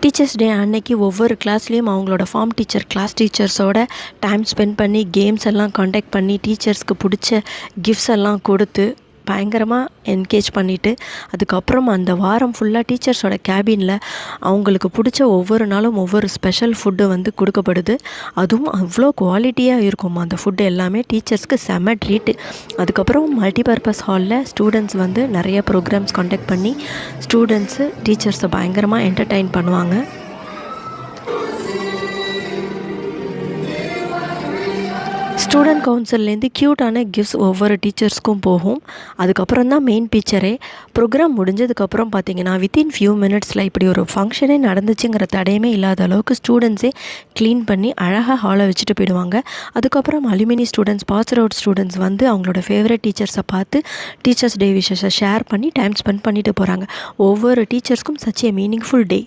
Teachers day அன்னைக்கு ஒவ்வொரு கிளாஸ்லேயும் அவங்களோட ஃபார்ம் டீச்சர் கிளாஸ் டீச்சர்ஸோட டைம் ஸ்பெண்ட் பண்ணி கேம்ஸ் எல்லாம் கண்டக்ட் பண்ணி டீச்சர்ஸ்க்கு பிடிச்ச கிஃப்ட்ஸ் எல்லாம் கொடுத்து பயங்கரமாக என்கேஜ் பண்ணிவிட்டு அதுக்கப்புறம் அந்த வாரம் ஃபுல்லாக டீச்சர்ஸோட கேபினில் அவங்களுக்கு பிடிச்ச ஒவ்வொரு நாளும் ஒவ்வொரு ஸ்பெஷல் ஃபுட்டு வந்து கொடுக்கப்படுது. அதுவும் அவ்வளோ குவாலிட்டியாக இருக்கும் அந்த ஃபுட்டு எல்லாமே. டீச்சர்ஸ்க்கு செம்ம ட்ரீட்டு. அதுக்கப்புறம் மல்டிபர்பஸ் ஹாலில் ஸ்டூடெண்ட்ஸ் வந்து நிறைய ப்ரோக்ராம்ஸ் கண்டக்ட் பண்ணி ஸ்டூடெண்ட்ஸு டீச்சர்ஸை பயங்கரமாக என்டர்டெயின் பண்ணுவாங்க. ஸ்டூடெண்ட் கவுன்சில்லேருந்து க்யூட்டான கிஃப்ட்ஸ் ஒவ்வொரு டீச்சர்ஸ்க்கும் போகும். அதுக்கப்புறம் தான் மெயின் பிக்சரே. ப்ரோக்ராம் முடிஞ்சதுக்கப்புறம் பார்த்திங்கன்னா வித்தின் ஃபியூ மினிட்ஸில் இப்படி ஒரு ஃபங்க்ஷனே நடந்துச்சுங்கிற தடையுமே இல்லாத அளவுக்கு ஸ்டூடெண்ட்ஸே க்ளீன் பண்ணி அழகாக ஹாலை வச்சுட்டு போயிடுவாங்க. அதுக்கப்புறம் alumni students, passed out students வந்து அவங்களோட ஃபேவரட் டீச்சர்ஸை பார்த்து டீச்சர்ஸ் டே விஷஸை ஷேர் பண்ணி டைம் ஸ்பெண்ட் பண்ணிட்டு போகிறாங்க. ஒவ்வொரு டீச்சர்ஸ்க்கும் சச் ஏ மீனிங்ஃபுல் டே.